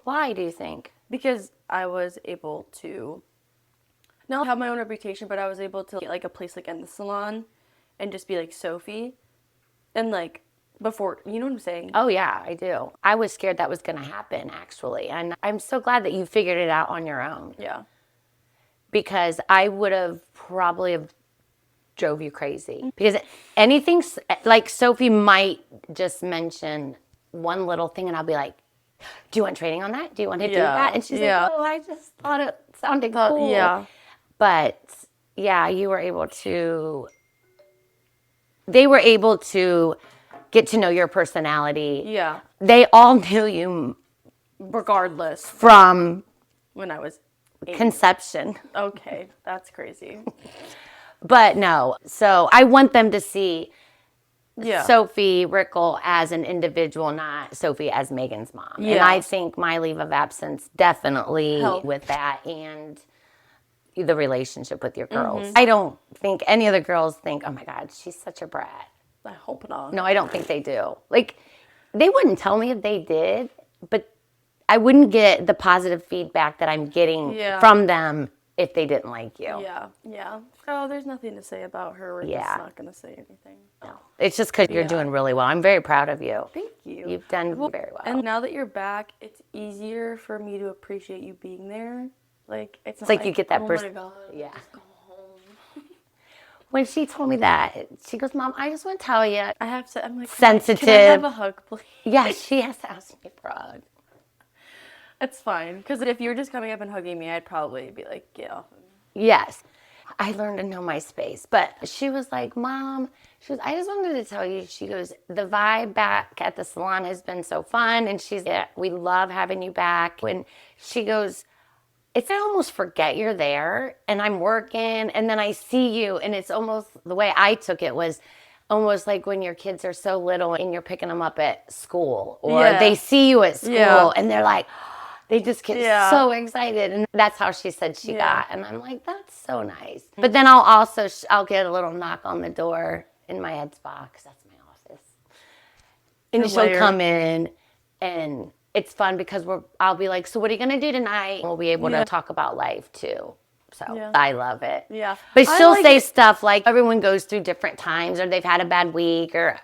Why do you think? Because I was able to not have my own reputation, but I was able to get like a place like in the salon and just be like Sophie. And like before, you know what I'm saying? Oh, yeah, I do. I was scared that was going to happen, actually. And I'm so glad that you figured it out on your own. Yeah. Because I would have probably have drove you crazy. Because anything, like Sophie might just mention one little thing and I'll be like, do you want training on that? Do you want to do that? And she's like, oh, I just thought it sounded cool. Yeah. But yeah, they were able to get to know your personality. Yeah. They all knew you Regardless. from When I was 8. conception. Okay, that's crazy. But no, so I want them to see Yeah. Sophie Rickle as an individual, not Sophie as Megan's mom. Yeah. And I think my leave of absence definitely helped with that and the relationship with your girls. I don't think any of the girls think, oh my God, she's such a brat. I hope not. No, I don't think they do. Like, they wouldn't tell me if they did, but I wouldn't get the positive feedback that I'm getting from them if they didn't like you. Yeah, yeah. Oh, there's nothing to say about her. We're just not going to say anything. No. It's just because you're doing really well. I'm very proud of you. Thank you. You've done very well. And now that you're back, it's easier for me to appreciate you being there. Like, it's not like you get that oh person. my God, Yeah. just go home. When she told me that, she goes, Mom, I just want to tell you. I have to, I'm like, Sensitive. Can I have a hug, please? Yeah, she has to ask me for a hug. It's fine. Because if you were just coming up and hugging me, I'd probably be like, get off of me. Yes. I learned to know my space. But she was like, Mom, she goes, I just wanted to tell you, she goes, the vibe back at the salon has been so fun. And she's like, we love having you back. And she goes, it's I almost forget you're there and I'm working and then I see you. And it's almost the way I took it was almost like when your kids are so little and you're picking them up at school or they see you at school and they're like, they just get so excited. And that's how she said she got. And I'm like, that's so nice. But then I'll get a little knock on the door in my head spa because that's my office. And she'll come in and it's fun because I'll be like, so what are you going to do tonight? We'll be able to talk about life too. So I love it. Yeah. But she'll say stuff like everyone goes through different times or they've had a bad week or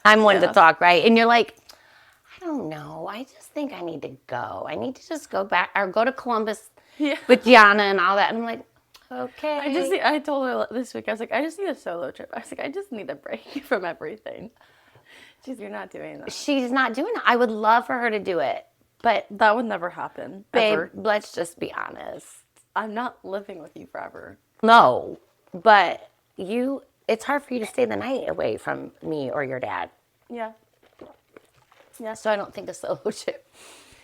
I'm one to talk, right? And you're like, I don't know. I just think I need to go. I need to just go back or go to Columbus with Gianna and all that. And I'm like, okay. I told her this week, I was like, I just need a solo trip. I was like, I just need a break from everything. You're not doing that. She's not doing it. I would love for her to do it. But that would never happen. Babe, ever. Let's just be honest. I'm not living with you forever. No, but it's hard for you to stay the night away from me or your dad. Yeah. Yeah. So I don't think a solo trip.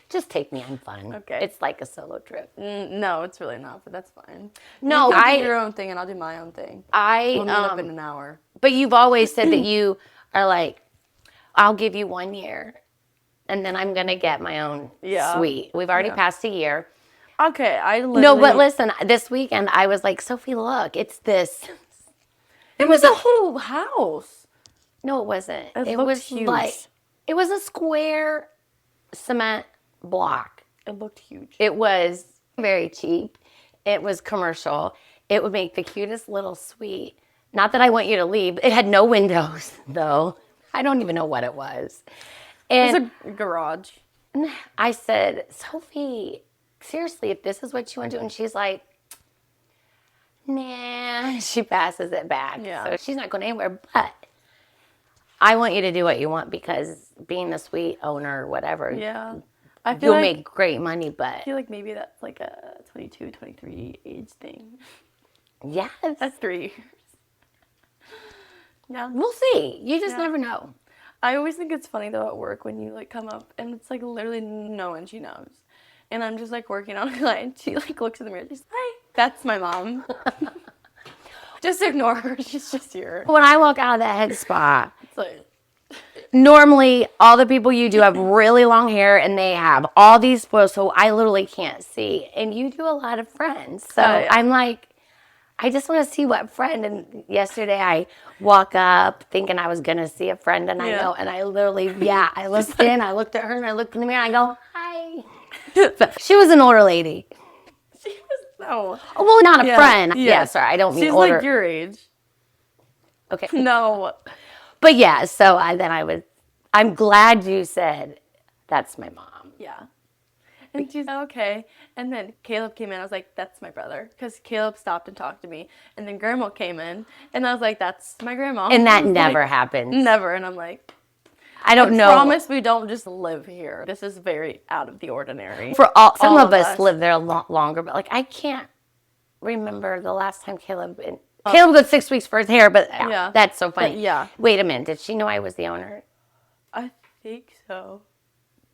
Just take me. I'm fun. Okay. It's like a solo trip. No, it's really not, but that's fine. No, you do your own thing and I'll do my own thing. We'll meet up in an hour. But you've always said that you are like, I'll give you 1 year and then I'm going to get my own suite. We've already passed a year. Okay, No, but listen, this weekend I was like, Sophie, look, it's this. It was a whole house. No, it wasn't. It was huge. It was a square cement block. It looked huge. It was very cheap. It was commercial. It would make the cutest little suite. Not that I want you to leave. It had no windows, though. I don't even know what it was. And it was a garage. I said, Sophie, seriously, if this is what you want to do, and she's like, nah, she passes it back. Yeah. So she's not going anywhere, but I want you to do what you want because being the suite owner or whatever, I feel you'll make great money, but I feel like maybe that's like a 22, 23 age thing. Yes. That's 3 years. Yeah. We'll see. You just never know. I always think it's funny though at work when you like come up and it's like literally no one she knows. And I'm just like working on a client. She like looks in the mirror. She's like, hi, that's my mom. Just ignore her. She's just here. When I walk out of that head spa, It's like, normally all the people you do have really long hair and they have all these spoils, so I literally can't see. And you do a lot of friends. So I'm like, I just want to see what friend. And yesterday I walk up thinking I was going to see a friend and I go, and I literally, I looked in, I looked at her and I looked in the mirror and I go, hi. She was an older lady. She was no. Oh, well, not a Yeah, friend. yeah. Yeah, sorry, I don't mean She's older. like your age. Okay. No. But yeah, so I'm glad you said that's my mom. Yeah. And she's okay. And then Caleb came in. I was like, that's my brother. Because Caleb stopped and talked to me. And then Grandma came in. And I was like, that's my grandma. And that I was never like, happens. Never. And I'm like, I don't know. promise we don't just live here. This is very out of the ordinary. Some all of us live there longer, but like I can't remember the last time Caleb got 6 weeks for his hair, but Yeah. that's so funny. But yeah. Wait a minute, did she know I was the owner? I think so.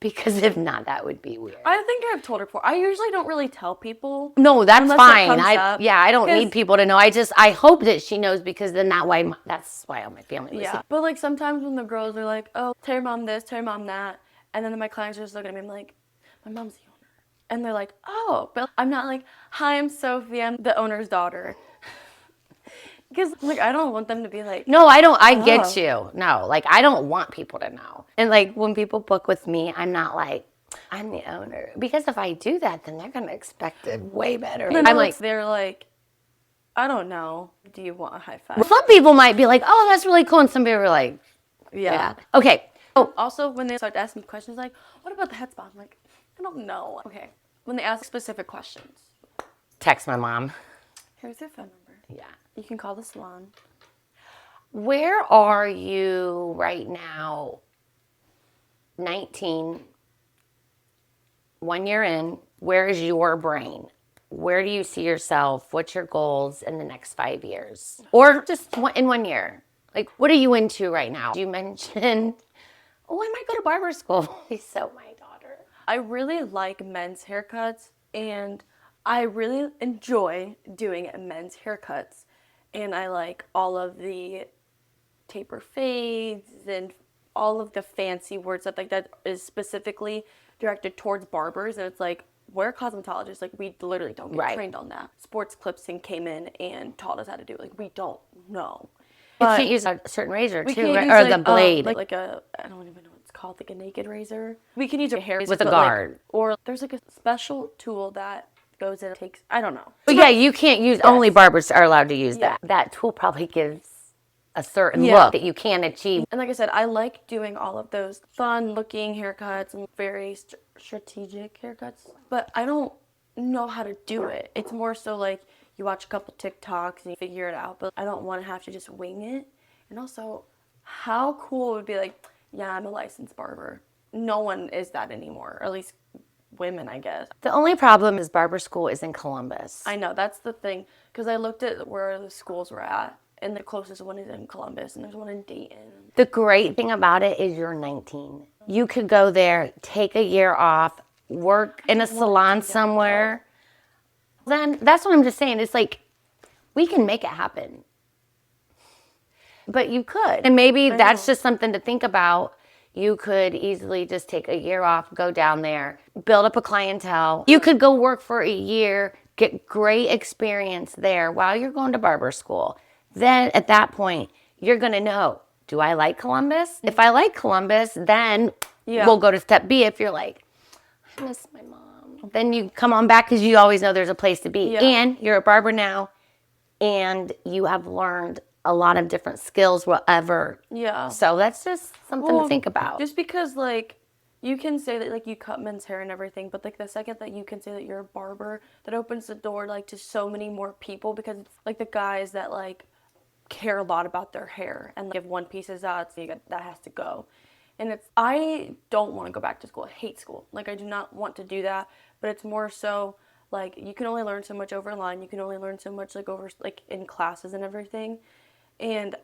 Because if not, that would be weird. I think I've told her before. I usually don't really tell people. No, that's unless it fine. comes up. I don't need people to know. I hope that she knows because then that's why all my family was. Yeah. But like sometimes when the girls are like, oh, tell your mom this, tell your mom that. And then my clients are just looking at me and I'm like, my mom's the owner. And they're like, oh. But I'm not like, hi, I'm Sophie. I'm the owner's daughter. Because like I don't want them to be like. No, I don't. I get you. No, like I don't want people to know. And like when people book with me, I'm not like, I'm the owner. Because if I do that, then they're going to expect it way better. I'm like, they're like, I don't know. Do you want a high five? Some people might be like, oh, that's really cool. And some people are like, Yeah. Okay. Oh. Also, when they start to ask me questions like, what about the head spa? I'm like, I don't know. Okay. When they ask specific questions. Text my mom. Here's your phone number. Yeah. You can call the salon. Where are you right now? 19. 1 year in. Where is your brain? Where do you see yourself? What's your goals in the next 5 years? Or just in 1 year? Like, what are you into right now? You mentioned, oh, I might go to barber school. He's so my daughter. I really like men's haircuts, and I really enjoy doing men's haircuts. And I like all of the taper fades and all of the fancy word stuff like that is specifically directed towards barbers. And it's like, we're cosmetologists. Like, we literally don't get trained on that. Sports Clipsing came in and taught us how to do it. Like, we don't know. You can't use a certain razor, We too, can't right? use, Or like, the blade. like a, I don't even know what it's called, like a naked razor. We can use a hair razor. With a but, guard. Like, or there's like a special tool that goes in and takes, I don't know. But yeah, you can't use, only barbers are allowed to use that. That tool probably gives a certain look that you can't achieve. And like I said, I like doing all of those fun looking haircuts and very strategic haircuts, but I don't know how to do it. It's more so like you watch a couple TikToks and you figure it out, but I don't want to have to just wing it. And also, how cool it would be like, yeah, I'm a licensed barber. No one is that anymore, or at least women, I guess. The only problem is barber school is in Columbus. I know, that's the thing, because I looked at where the schools were at, and the closest one is in Columbus, and there's one in Dayton. The great thing about it is you're 19. You could go there, take a year off, work in a salon somewhere. Then that's what I'm just saying. It's like, we can make it happen. But you could. And maybe that's just something to think about. You could easily just take a year off, go down there, build up a clientele. You could go work for a year, get great experience there while you're going to barber school. Then at that point, you're going to know, do I like Columbus? If I like Columbus, then we'll go to step B. If you're like, I miss my mom, then you come on back because you always know there's a place to be. And you're a barber now, and you have learned a lot of different skills, whatever. Yeah. So that's just something to think about. Just because, like, you can say that, like, you cut men's hair and everything, but, like, the second that you can say that you're a barber, that opens the door, like, to so many more people, because it's, like, the guys that, like, care a lot about their hair, and, like, if one piece is out, so that has to go. And I don't want to go back to school. I hate school. Like, I do not want to do that, but it's more so, like, you can only learn so much over line. You can only learn so much, like, over, like, in classes and everything. And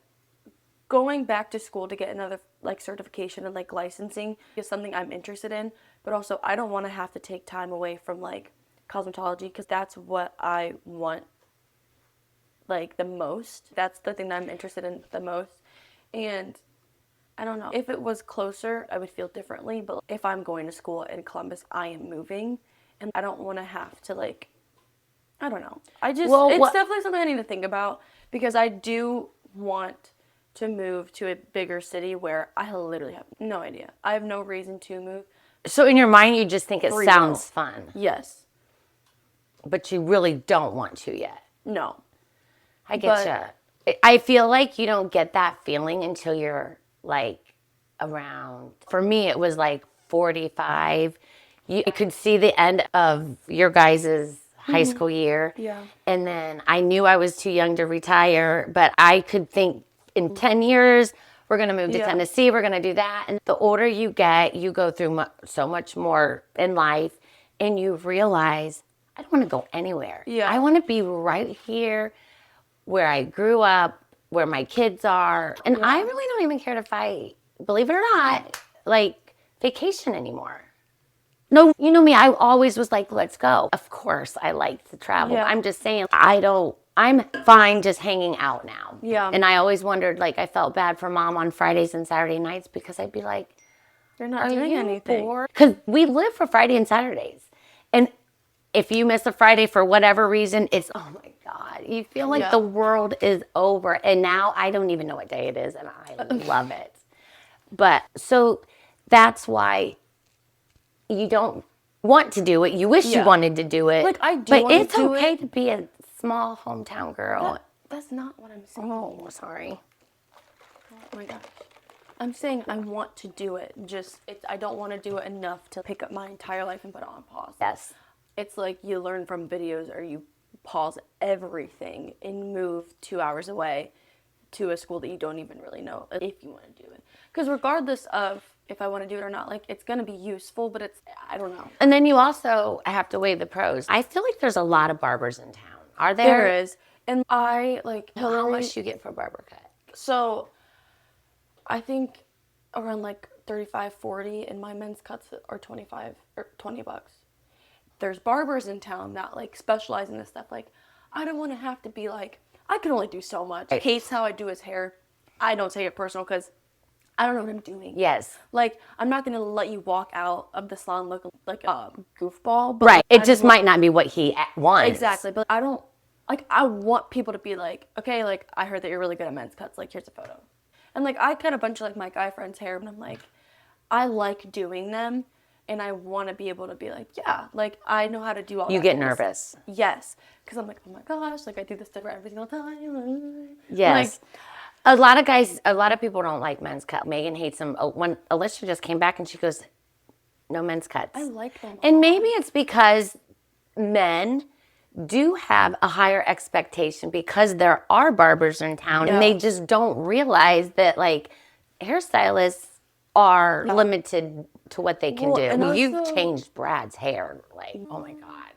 going back to school to get another, like, certification and, like, licensing is something I'm interested in. But also, I don't want to have to take time away from, like, cosmetology, because that's what I want, like, the most. That's the thing that I'm interested in the most. And I don't know. If it was closer, I would feel differently. But if I'm going to school in Columbus, I am moving. And I don't want to have to, like, I don't know. It's definitely something I need to think about, because I do want to move to a bigger city where I literally have no idea. I have no reason to move, So in your mind, you just think it Free sounds will. fun, Yes. but you really don't want to yet. No. I get you. I feel like you don't get that feeling until you're like around. For me, it was like 45. You could see the end of your guys' high school year. Yeah. And then I knew I was too young to retire, but I could think in 10 years, we're going to move to Yeah. Tennessee, we're going to do that. And the older you get, you go through so much more in life, and you realize, I don't want to go anywhere. Yeah. I want to be right here where I grew up, where my kids are. And I really don't even care if I, believe it or not, like vacation anymore. No, you know me, I always was like, let's go. Of course, I like to travel. Yeah. I'm just saying, I'm fine just hanging out now. Yeah. And I always wondered, like, I felt bad for mom on Fridays and Saturday nights because I'd be like, They're not are doing you anything. because we live for Friday and Saturdays. And if you miss a Friday for whatever reason, it's, oh my God, you feel like the world is over. And now I don't even know what day it is, and I love it. But so that's why you don't want to do it. You wish you wanted to do it. Like, I do but want to it's do okay it. to be a small hometown girl. That's not what I'm saying. Oh, sorry. Oh my gosh. I'm saying I want to do it. I don't want to do it enough to pick up my entire life and put it on pause. Yes. It's like you learn from videos, or you pause everything and move 2 hours away to a school that you don't even really know if you want to do it. Because regardless of if I want to do it or not, like, it's going to be useful, but I don't know. And then you also have to weigh the pros. I feel like there's a lot of barbers in town. Are there? There is. And I, like, How much do you get for a barber cut? So I think around like 35, 40, and my men's cuts are 25 or $20. There's barbers in town that like specialize in this stuff. Like, I don't want to have to be like, I can only do so much. Right. Hates how I do his hair. I don't take it personal because I don't know what I'm doing. Yes. Like, I'm not going to let you walk out of the salon looking like a goofball. But Right. like, It just might not be what he wants. Exactly. But I don't, like, I want people to be like, okay, like, I heard that you're really good at men's cuts. Like, here's a photo. And like, I cut a bunch of like my guy friends' hair, and I'm like, I like doing them. And I want to be able to be like, yeah, like, I know how to do all that. You get kind of nervous. stuff. Yes. Because I'm like, oh my gosh, like, I do this stuff every single time. Yes. Like, a lot of people don't like men's cut. Megan hates them. When Alicia just came back and she goes, no men's cuts. I like them. And maybe it's because men do have a higher expectation because there are barbers in town, and they just don't realize that, like, hairstylists are limited to what they can do. and also, you've changed Brad's hair, like, oh my God.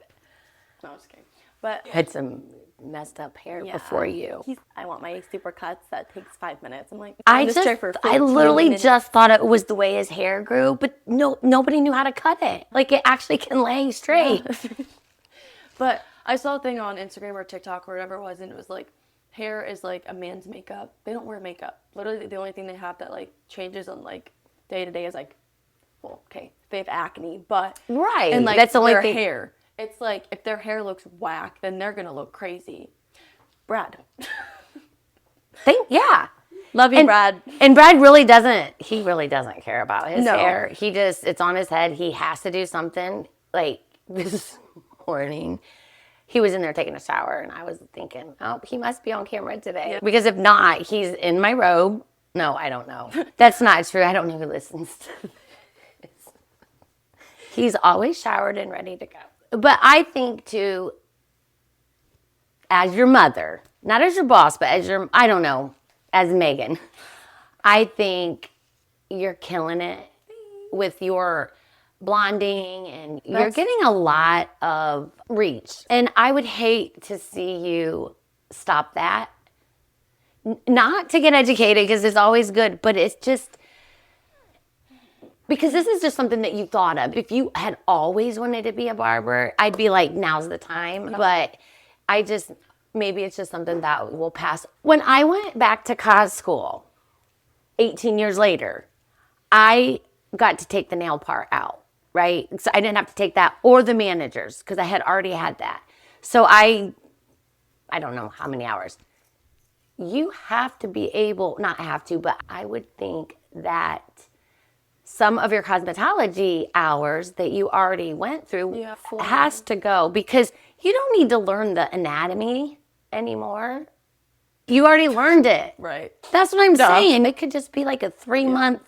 No, I'm just kidding. But Had some messed up hair before you. I want my super cuts that takes 5 minutes. I'm like, I this chair for I 15 literally minutes. just thought it was the way his hair grew, but nobody knew how to cut it. Like, it actually can lay straight. But I saw a thing on Instagram or TikTok or whatever it was, and it was like, hair is like a man's makeup. They don't wear makeup. Literally, the only thing they have that like changes on like day to day is like, well, okay, they have acne, but Right. and like That's the only their thing. hair. It's like if their hair looks whack, then they're gonna look crazy. Brad, Yeah. love you, Brad. And Brad really doesn't care about his No. hair. It's on his head. He has to do something. Like, this morning, he was in there taking a shower, and I was thinking, oh, he must be on camera today. Yeah. Because if not, he's in my robe. No, I don't know. That's not true. I don't know who listens to this. He's always showered and ready to go. But I think, too, as your mother, not as your boss, but as Megan, I think you're killing it with your blonding, and you're getting a lot of reach. And I would hate to see you stop that. Not to get educated, because it's always good, but it's just because this is just something that you thought of. If you had always wanted to be a barber, I'd be like, now's the time. But maybe it's just something that will pass. When I went back to cos school 18 years later, I got to take the nail part out, right? So I didn't have to take that or the managers, because I had already had that. So I don't know how many hours. You have to be able, not have to, but I would think that some of your cosmetology hours that you already went through Yeah, has to go, because you don't need to learn the anatomy anymore. You already learned it. Right. That's what I'm saying. It could just be like a 3-month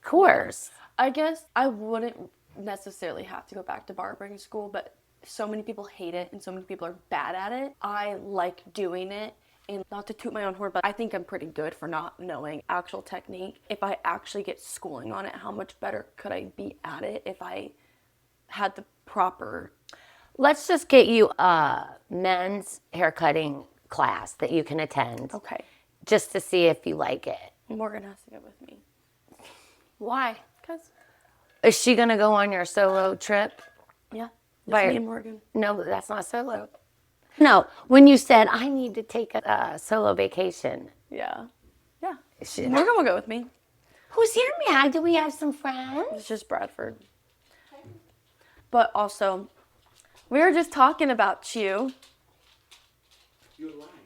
course. I guess I wouldn't necessarily have to go back to barbering school, but so many people hate it and so many people are bad at it. I like doing it, and not to toot my own horn, but I think I'm pretty good for not knowing actual technique. If I actually get schooling on it, how much better could I be at it if I had the proper... Let's just get you a men's haircutting class that you can attend. Okay. Just to see if you like it. Morgan has to go with me. Why? Because... Is she going to go on your solo trip? Yeah. By Me and Morgan. No, that's not solo. No, when you said, I need to take a solo vacation. Yeah. Yeah. She, Morgan will go with me. Who's here, Mag? Do we have some friends? It's just Bradford. But also, we were just talking about you.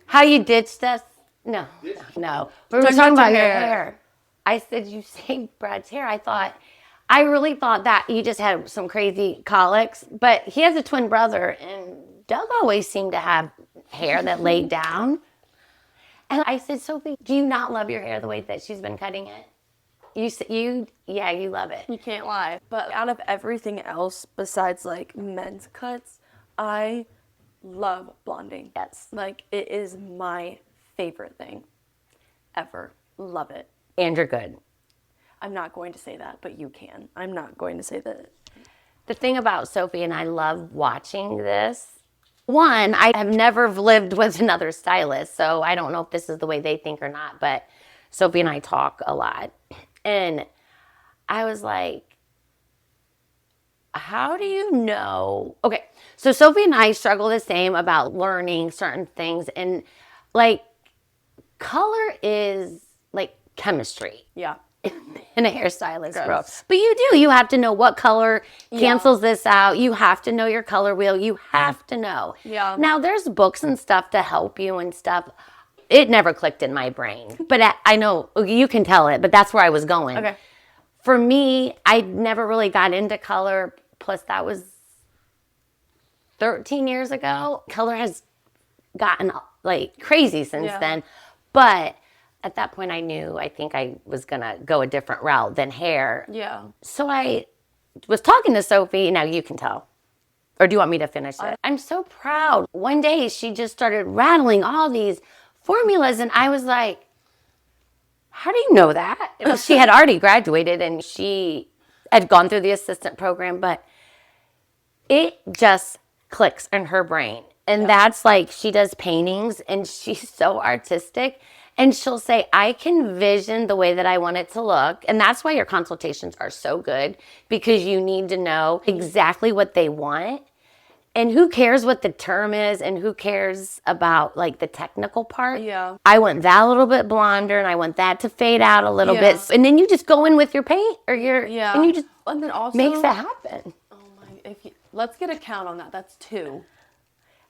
How you ditched us? No. No. We were talking about your hair. I said you saved Brad's hair. I really thought that you just had some crazy colics, but he has a twin brother, and Doug always seemed to have hair that laid down. And I said, Sophie, do you not love your hair the way that she's been cutting it? You love it. You can't lie. But out of everything else besides like men's cuts, I love blonding. Yes. Like, it is my favorite thing ever. Love it. And you're good. I'm not going to say that, but you can. I'm not going to say that. The thing about Sophie, and I love watching this, one, I have never lived with another stylist, so I don't know if this is the way they think or not, but Sophie and I talk a lot. And I was like, how do you know? Okay, so Sophie and I struggle the same about learning certain things. And like, color is like chemistry. Yeah. In a hairstylist world. But you have to know what color cancels this out. You have to know your color wheel. You have to know. Yeah. Now there's books and stuff to help you and stuff. It never clicked in my brain, but I know you can tell it, but that's where I was going. Okay. For me, I never really got into color. Plus that was 13 years ago. Color has gotten like crazy since then. But at that point, I think I was going to go a different route than hair. Yeah. So I was talking to Sophie. Now you can tell. Or do you want me to finish it? I'm so proud. One day, she just started rattling all these formulas. And I was like, how do you know that? Well, she had already graduated and she had gone through the assistant program. But it just clicks in her brain. And that's like, she does paintings and she's so artistic. And she'll say, I can vision the way that I want it to look. And that's why your consultations are so good, because you need to know exactly what they want. And who cares what the term is, and who cares about like the technical part? Yeah. I want that a little bit blonder, and I want that to fade out a little bit. And then you just go in with your paint or and you just and then also makes it happen. Oh my! Let's get a count on that. That's 2.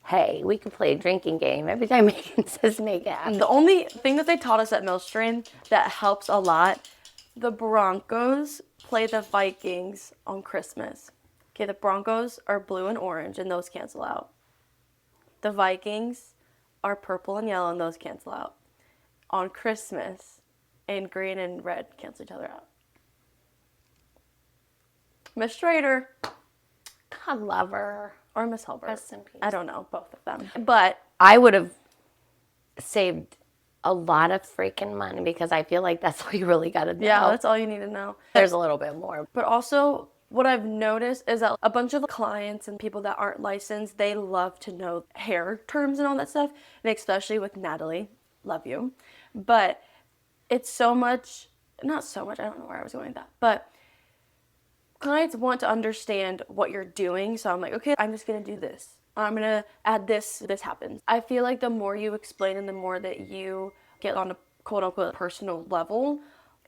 Hey, we can play a drinking game every time Megan says make it happen. The only thing that they taught us at Millstrain that helps a lot, the Broncos play the Vikings on Christmas. Okay, the Broncos are blue and orange, and those cancel out. The Vikings are purple and yellow, and those cancel out. On Christmas, and green and red cancel each other out. Miss Strader. I love her. Or Miss Hulbert. Rest in peace. I don't know, both of them. But I would have saved a lot of freaking money, because I feel like that's what you really got to know. yeah, that's all you need to know. There's a little bit more. But also, what I've noticed is that a bunch of clients and people that aren't licensed, they love to know hair terms and all that stuff. And especially with Natalie. Love you. But it's so much, not so much, I don't know where I was going with that. But clients want to understand what you're doing. So I'm like, okay, I'm just going to do this. I'm going to add this. This happens. I feel like the more you explain and the more that you get on a quote unquote personal level,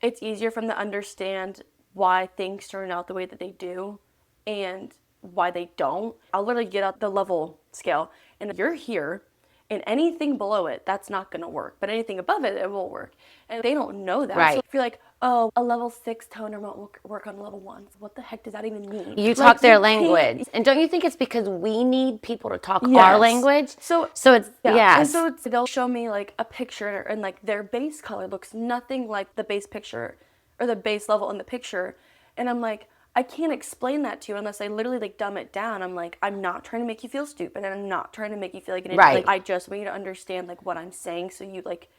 it's easier for them to understand why things turn out the way that they do and why they don't. I'll literally get out the level scale and you're here And anything below it, that's not going to work. But anything above it, it will work. And they don't know that. Right. So if you're like, oh, a level 6 toner won't work on level 1. What the heck does that even mean? You Like, talk their you can't- language. And don't you think it's because we need people to talk our Yes. language? So it's, yeah. yes. And so they'll show me like a picture and like their base color looks nothing like the base picture or the base level in the picture. And I'm like, I can't explain that to you unless I literally like dumb it down. I'm like, I'm not trying to make you feel stupid and I'm not trying to make you feel like an idiot. Right. Like, I just want you to understand like what I'm saying so you like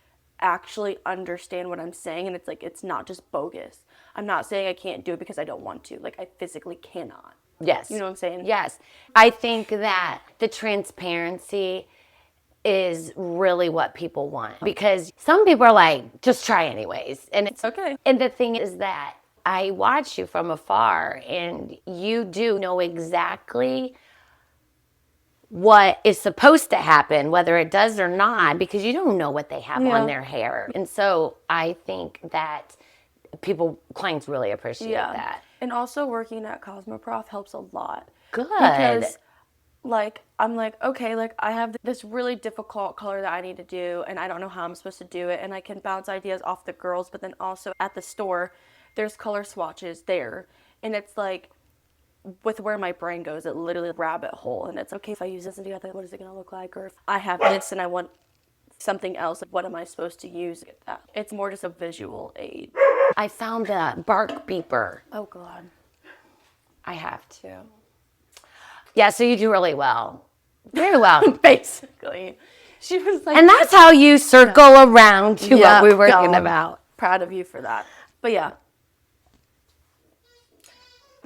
actually understand what I'm saying, and it's like it's not just bogus. I'm not saying I can't do it because I don't want to. Like, I physically cannot. Yes. You know what I'm saying? Yes. I think that the transparency is really what people want, because some people are like, just try anyways. And it's okay. And the thing is that I watch you from afar and you do know exactly what is supposed to happen, whether it does or not, because you don't know what they have on their hair. And so I think that clients really appreciate that. And also working at Cosmoprof helps a lot. Good. Because like, I'm like, okay, like I have this really difficult color that I need to do and I don't know how I'm supposed to do it, and I can bounce ideas off the girls, but then also at the store, there's color swatches there. And it's like, with where my brain goes, it literally rabbit hole. And it's okay, if I use this together, what is it gonna look like? Or if I have this and I want something else, like, what am I supposed to use to get that? It's more just a visual aid. I found the bark beeper. Oh God. I have to. Yeah, so you do really well. Very well. Basically. She was like, And that's how you circle around to what we were talking about. Proud of you for that. But yeah.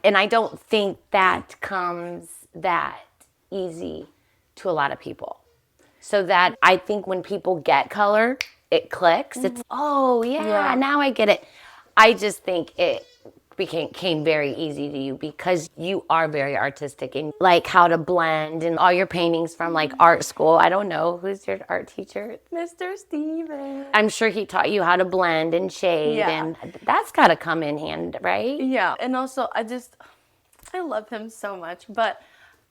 And I don't think that comes that easy to a lot of people. So that I think when people get color, it clicks. It's, oh yeah, now I get it. I just think it came very easy to you because you are very artistic and like how to blend, and all your paintings from like art school. I don't know, who's your art teacher? Mr. Steven. I'm sure he taught you how to blend and shade, and that's got to come in hand, right? Yeah, and also I love him so much, but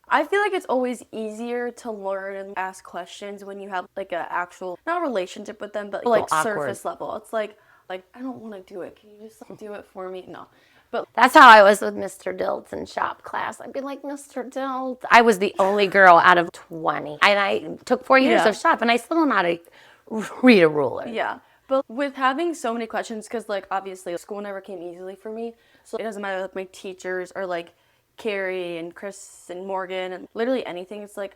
I feel like it's always easier to learn and ask questions when you have like an actual, not relationship with them, but like surface level. It's like I don't want to do it. Can you just do it for me? No. But that's how I was with Mr. Dilt's in shop class. I'd be like, Mr. Dilt. I was the only girl out of 20. And I took 4 years of shop, and I still don't know how to read a ruler. Yeah. But with having so many questions, because like obviously school never came easily for me. So it doesn't matter if my teachers are like Carrie and Kris and Morgan and literally anything. It's like,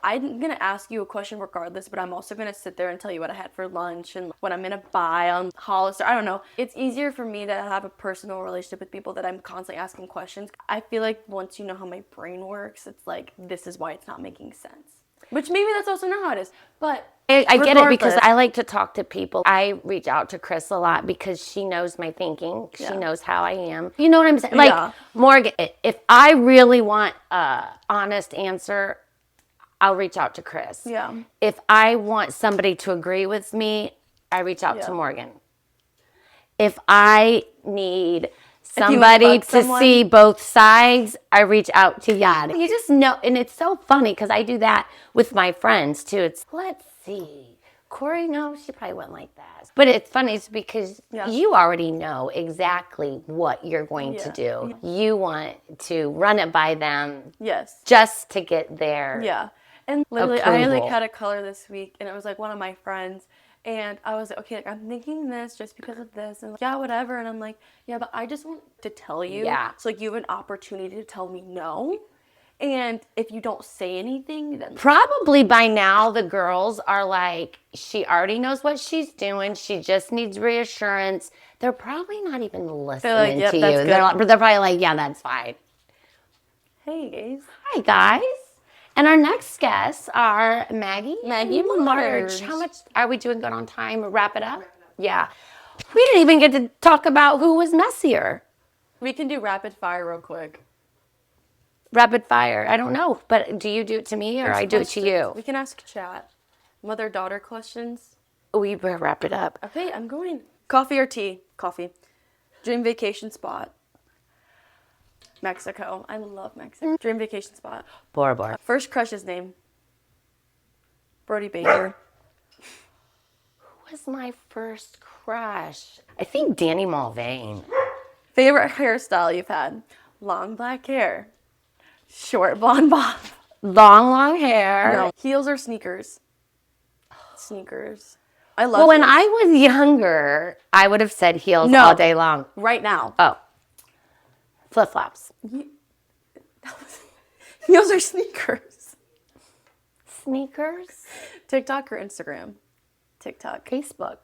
I'm going to ask you a question regardless, but I'm also going to sit there and tell you what I had for lunch and what I'm going to buy on Hollister. I don't know. It's easier for me to have a personal relationship with people that I'm constantly asking questions. I feel like once you know how my brain works, it's like, this is why it's not making sense. Which maybe that's also not how it is. But I get it, because I like to talk to people. I reach out to Kris a lot because she knows my thinking. She knows how I am. You know what I'm saying? Like, Morgan, if I really want an honest answer, I'll reach out to Kris. Yeah. If I want somebody to agree with me, I reach out to Morgan. If I need somebody to see both sides, I reach out to Yadi. You just know, and it's so funny because I do that with my friends too. It's, let's see, Corey, no, she probably wouldn't like that. But it's funny, it's because you already know exactly what you're going to do. You want to run it by them just to get there. Yeah. And literally, I like had a color this week, and it was like one of my friends, and I was like, okay, like, I'm thinking this just because of this, and like, yeah, whatever. And I'm like, yeah, but I just want to tell you. Yeah. So like, you have an opportunity to tell me no. And if you don't say anything, then probably by now the girls are like, she already knows what she's doing. She just needs reassurance. They're probably not even listening to you. They're probably like, yeah, that's fine. Hey guys. Hi guys. And our next guests are Maggie and Marge. How much are we doing good on time? Wrap it up? Yeah. We didn't even get to talk about who was messier. We can do rapid fire real quick. Rapid fire. I don't know, but do you do it to me or I do it to you? We can ask chat. Mother-daughter questions. We better wrap it up. Okay, I'm going. Coffee or tea? Coffee. Dream vacation spot. Mexico. I love Mexico. Dream vacation spot. Bora Bora. First crush's name. Brody Baker. Who was my first crush? I think Danny Mulvane. Favorite hairstyle you've had? Long black hair. Short blonde bob. Long hair. No. Heels or sneakers? Sneakers. I love Well, when heels. I was younger, I would have said heels No. all day long. Right now. Oh, flip-flops. Heels or sneakers? Sneakers? TikTok or Instagram? TikTok. Facebook.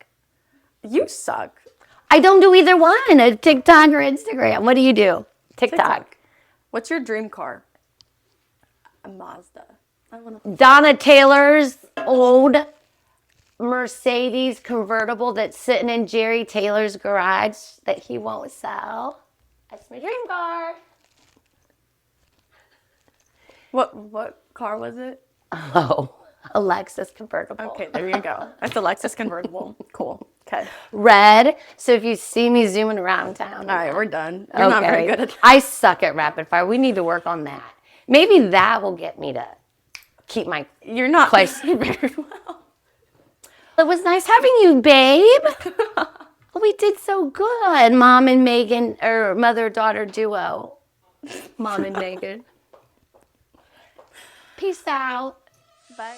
You suck. I don't do either one, a TikTok or Instagram. What do you do? TikTok. What's your dream car? A Mazda. I want to. Donna Taylor's old Mercedes convertible that's sitting in Jerry Taylor's garage that he won't sell. That's my dream car. What car was it? Oh, a Lexus convertible. Okay, there you go. That's a Lexus convertible. Cool. Okay. Red. So if you see me zooming around town. All right, we're done. You're not very good at that. I suck at rapid fire. We need to work on that. Maybe that will get me to keep my You're not place. very well. It was nice having you, babe. We did so good. Mom and Megan, or mother-daughter duo. Mom and Megan. Peace out. Bye.